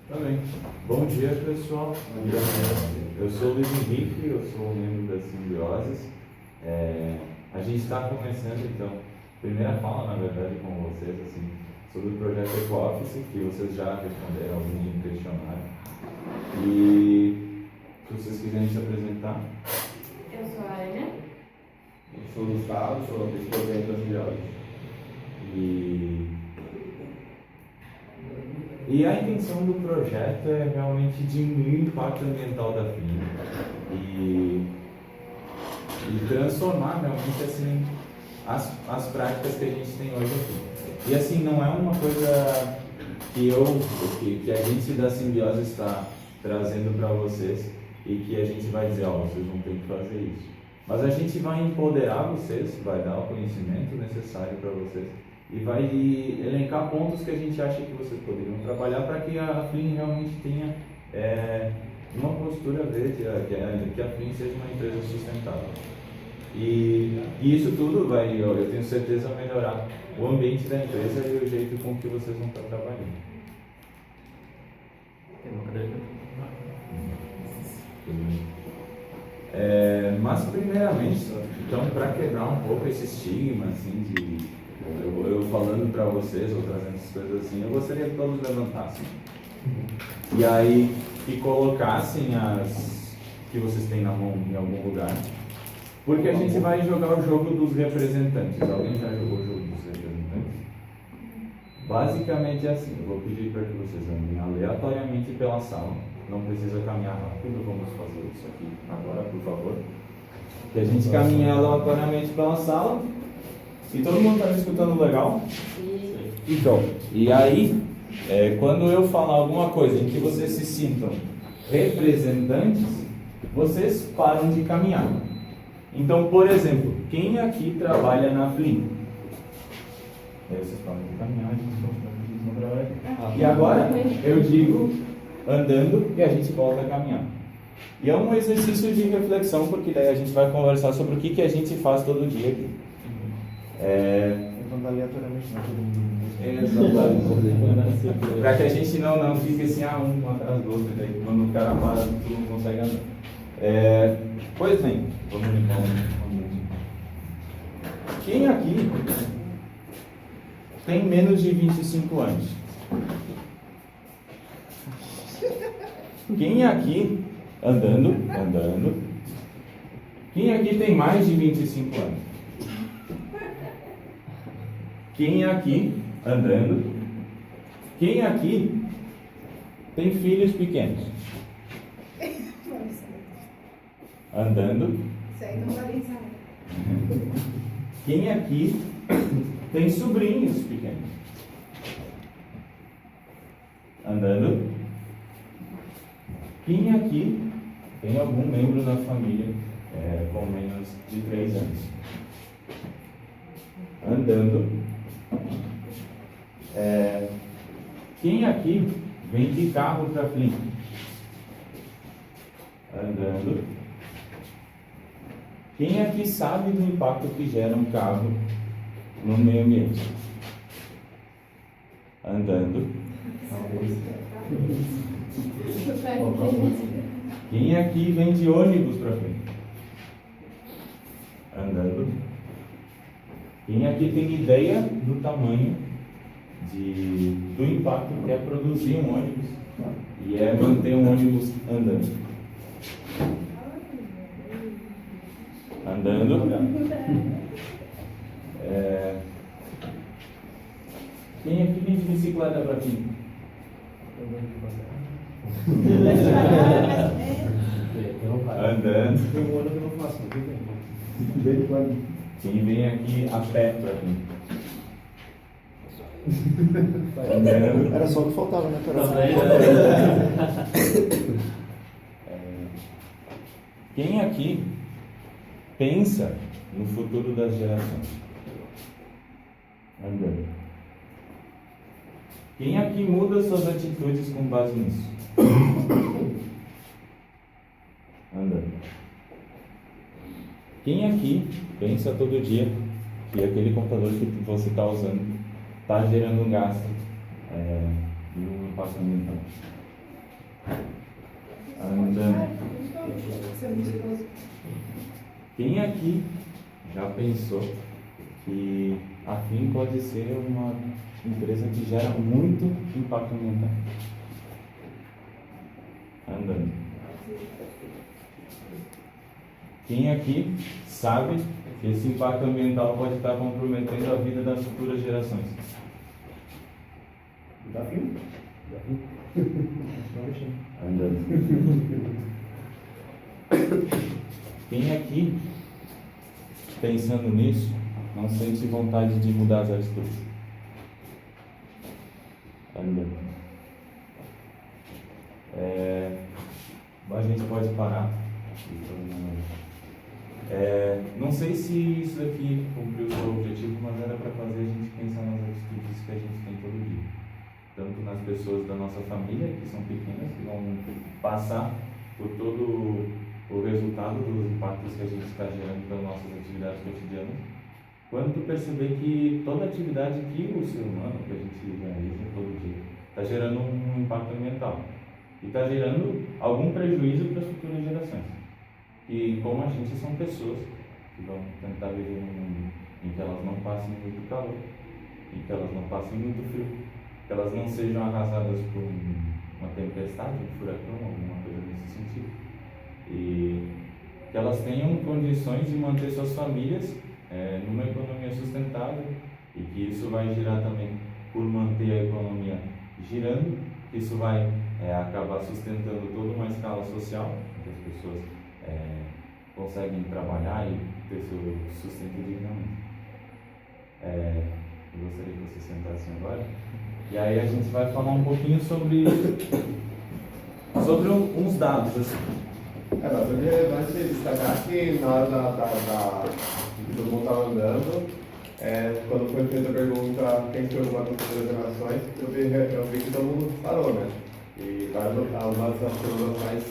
Também. Bom dia, pessoal. Bom dia. Eu sou o Luiz Henrique, eu sou membro da Simbioses. A gente está começando, então, primeira fala, na verdade, com vocês, assim, sobre o projeto EcoOffice, que vocês já responderam algum questionário. E se vocês quiserem se apresentar. Eu sou a Ana. Eu sou o Gustavo, sou vice-presidente da Simbiose. E a intenção do projeto é realmente diminuir o impacto ambiental da FLIN e transformar realmente assim, as práticas que a gente tem hoje aqui. E assim, não é uma coisa que a gente da Simbiose está trazendo para vocês e que a gente vai dizer, vocês vão ter que fazer isso. Mas a gente vai empoderar vocês, vai dar o conhecimento necessário para vocês e vai elencar pontos que a gente acha que vocês poderiam trabalhar para que a FLIN realmente tenha uma postura verde, que a FLIN seja uma empresa sustentável. E isso tudo vai, eu tenho certeza, melhorar o ambiente da empresa e o jeito com que vocês vão estar trabalhando. Mas primeiramente, então, para quebrar um pouco esse estigma, assim, eu falando para vocês ou trazendo essas coisas assim, eu gostaria que todos levantassem e aí que colocassem as que vocês têm na mão em algum lugar, porque a gente vai jogar o jogo dos representantes. Alguém já jogou o jogo dos representantes? Basicamente é assim, eu vou pedir para que vocês andem aleatoriamente pela sala, não precisa caminhar rápido, vamos fazer isso aqui agora, por favor. Que a gente caminhe aleatoriamente pela sala. E todo mundo está me escutando legal? Sim. Então, e aí, quando eu falar alguma coisa em que vocês se sintam representantes, vocês param de caminhar. Então, por exemplo, quem aqui trabalha na FLIN? Aí vocês param de caminhar, a gente não trabalha. E agora eu digo andando e a gente volta a caminhar. E é um exercício de reflexão, porque daí a gente vai conversar sobre o que a gente faz todo dia aqui. Então, aleatoriamente, não todo mundo. Exatamente. Para que a gente não fique assim, um atrás do outro, daí quando o cara para, tu não consegue andar. Pois bem, vamos limpar Quem aqui tem menos de 25 anos? Quem aqui, andando, quem aqui tem mais de 25 anos? Quem aqui, andando, quem aqui tem filhos pequenos? Andando. Quem aqui tem sobrinhos pequenos? Andando. Quem aqui tem algum membro da família com menos de 3 anos? Andando. Quem aqui vem de carro para FLIN? Andando. Quem aqui sabe do impacto que gera um carro no meio ambiente? Andando. Quem aqui vem de ônibus para FLIN? Andando. Quem aqui tem ideia do tamanho do impacto que é produzir um ônibus e é manter um ônibus andando? Quem aqui vem de bicicleta para aqui? Andando. Tem um ano que eu não faço, Quem vem aqui a pé para aqui? Era só o que faltava, né, cara? Quem aqui pensa no futuro das gerações? Andando. Quem aqui muda suas atitudes com base nisso? Andando. Quem aqui pensa todo dia que aquele computador que você está usando está gerando um gasto e um impacto ambiental? andando. Quem aqui já pensou que a FIM pode ser uma empresa que gera muito impacto ambiental? Andando. Quem aqui sabe que esse impacto ambiental pode estar comprometendo a vida das futuras gerações? Desafio? Andando. Quem aqui, pensando nisso, não sente vontade de mudar as atitudes? Andando. A gente pode parar. Não sei se isso aqui cumpriu o seu objetivo, mas era para fazer a gente pensar nas atitudes que a gente tem todo dia. Tanto nas pessoas da nossa família, que são pequenas, que vão passar por todo o resultado dos impactos que a gente está gerando pelas nossas atividades cotidianas, quanto perceber que toda atividade que o ser humano, que a gente realiza todo dia, está gerando um impacto ambiental e está gerando algum prejuízo para as futuras gerações. E como a gente são pessoas que vão tentar viver num mundo em que elas não passem muito calor, em que elas não passem muito frio, que elas não sejam arrasadas por uma tempestade, um furacão, alguma coisa nesse sentido. E que elas tenham condições de manter suas famílias numa economia sustentável, e que isso vai girar também por manter a economia girando, que isso vai acabar sustentando toda uma escala social, que as pessoas conseguem trabalhar e ter seu sustento dignamente. Eu gostaria que você sentasse agora. E aí a gente vai falar um pouquinho sobre uns dados, assim. Bastante relevante destacar que na hora que todo mundo estava andando, quando foi feita a pergunta quem se preocupa com as gerações, eu vi que todo mundo parou, né? E algumas das observações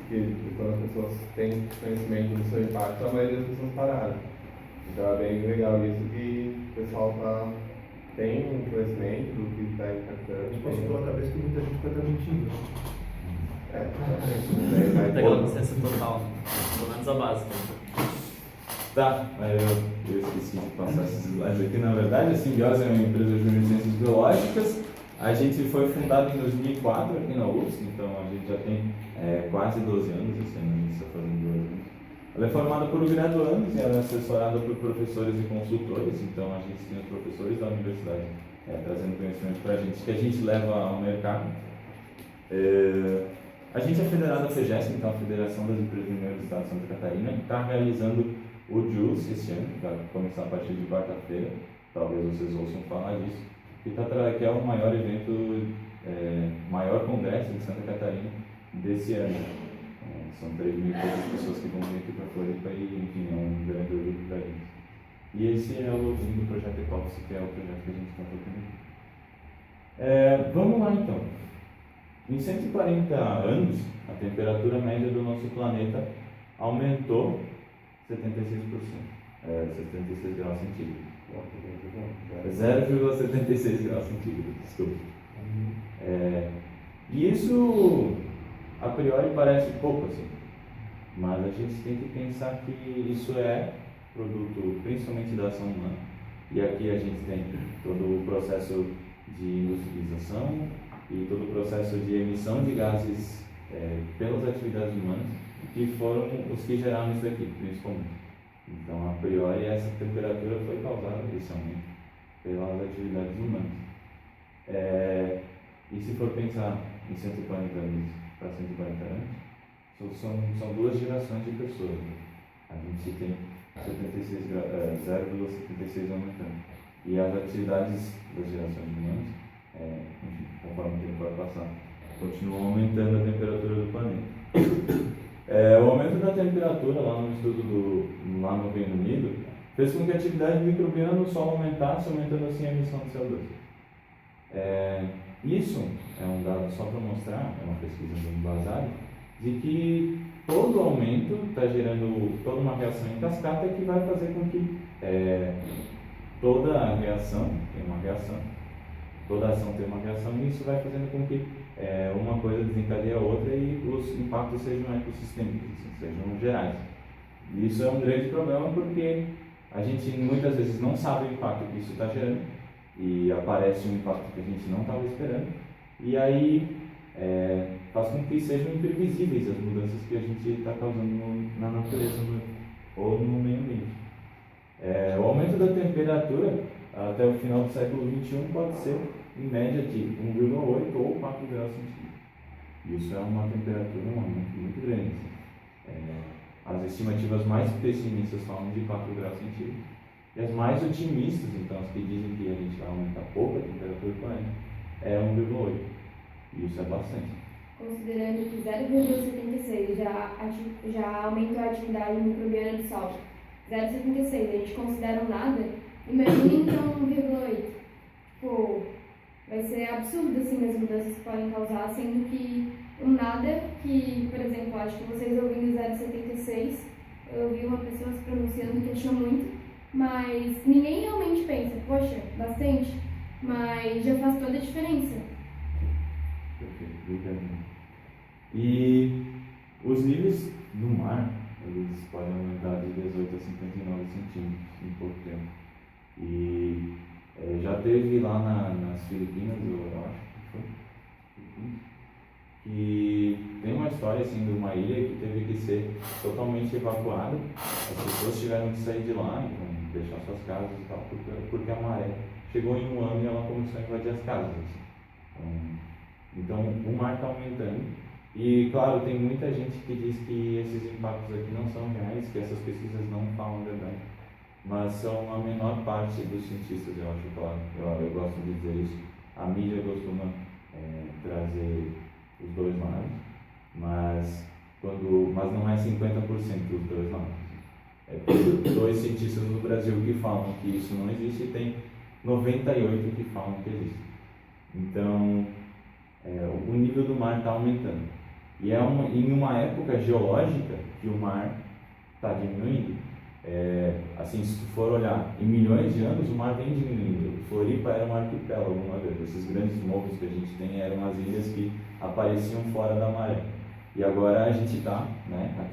que quando as pessoas têm conhecimento do seu impacto, a maioria das pessoas pararam. Então é bem legal isso que o pessoal tem um conhecimento do que está impactando. Posso pela cabeça que muita gente vai estar mentindo. Tem aquela consciência total, pelo menos a base. Tá, eu esqueci de passar esses slides aqui. Na verdade, a Simbiose é uma empresa de ciências biológicas. A gente foi fundada em 2004 aqui na UFSC, então a gente já tem quase 12 anos, esse ano a gente está fazendo 12 anos. Ela é formada por graduandos e ela é assessorada por professores e consultores, então a gente tem os professores da universidade trazendo conhecimento para a gente, que a gente leva ao mercado. A gente é federada à FEGESC, então a Federação das Empresas do Meio do Estado de Santa Catarina, que está realizando o JUICE esse ano, que vai começar a partir de quarta-feira, talvez vocês ouçam falar disso, que é o maior evento, maior congresso de Santa Catarina desse ano. São 3.000 pessoas que vão vir aqui para Floripa e, enfim, é um grande orgulho para eles. E esse é o login do projeto Ecoffice, que é o projeto que a gente está tocando aqui. Vamos lá então. Em 140 anos, a temperatura média do nosso planeta aumentou 76%, 76 graus centígrados. 0,76 graus centígrados, desculpa. E isso, a priori, parece pouco assim, mas a gente tem que pensar que isso é produto principalmente da ação humana. E aqui a gente tem todo o processo de industrialização e todo o processo de emissão de gases pelas atividades humanas, que foram os que geraram isso daqui, principalmente. Então, a priori, essa temperatura foi causada, esse aumento, pelas atividades humanas. E se for pensar em 140 anos para 140 anos, são duas gerações de pessoas. A gente tem 0,76 aumentando. E as atividades das gerações humanas, enfim, conforme o tempo vai passar, continuam aumentando a temperatura do planeta. O aumento da temperatura lá no estudo lá no Reino Unido fez com que a atividade microbiana no solo aumentasse, aumentando assim a emissão de CO2. Isso é um dado só para mostrar, é uma pesquisa bem embasada, de que todo aumento está gerando toda uma reação em cascata que vai fazer com que toda a reação tem uma reação, toda ação tem uma reação, e isso vai fazendo com que uma coisa desencadeia a outra e os impactos sejam ecossistêmicos, assim, sejam gerais. E isso é um grande problema porque a gente muitas vezes não sabe o impacto que isso está gerando e aparece um impacto que a gente não estava esperando e aí faz com que sejam imprevisíveis as mudanças que a gente está causando na natureza ou no meio ambiente. O aumento da temperatura até o final do século XXI pode ser em média de 1,8 ou 4 graus centígrados. Isso é uma temperatura, um aumento muito grande. As estimativas mais pessimistas falam de 4 graus centígrados. E as mais otimistas, então, as que dizem que a gente vai aumentar pouco a temperatura do planeta, é 1,8. E isso é bastante. Considerando que 0,76 já aumentou a atividade microbiana do solo. 0,76 a gente considera um nada, imagina então 1,8. Tipo, vai ser absurdo assim as mudanças que podem causar, sendo que um nada que, por exemplo, acho que vocês ouvindo 0,76, eu ouvi uma pessoa se pronunciando que achou muito, mas ninguém realmente pensa, poxa, bastante, mas já faz toda a diferença. Perfeito, obrigado. E os níveis do mar, eles podem aumentar de 18 a 59 centímetros em pouco tempo. E já teve lá nas Filipinas, eu acho que foi, que tem uma história assim de uma ilha que teve que ser totalmente evacuada. As pessoas tiveram que sair de lá, então deixar suas casas e tal, porque a maré chegou em um ano e ela começou a invadir as casas. Assim. Então o mar está aumentando. E claro, tem muita gente que diz que esses impactos aqui não são reais, que essas pesquisas não falam a verdade. Mas são a menor parte dos cientistas, eu acho, claro. Eu gosto de dizer isso. A mídia costuma trazer os dois lados, mas não é 50% os dois lados. Tem 2 cientistas no Brasil que falam que isso não existe e tem 98 que falam que existe. Então, o nível do mar está aumentando. E em uma época geológica que o mar está diminuindo. Assim, se tu for olhar em milhões de anos, o mar vem diminuindo. Floripa era um arquipélago uma vez. Esses grandes morros que a gente tem eram as ilhas que apareciam fora da maré. E agora a gente está, né,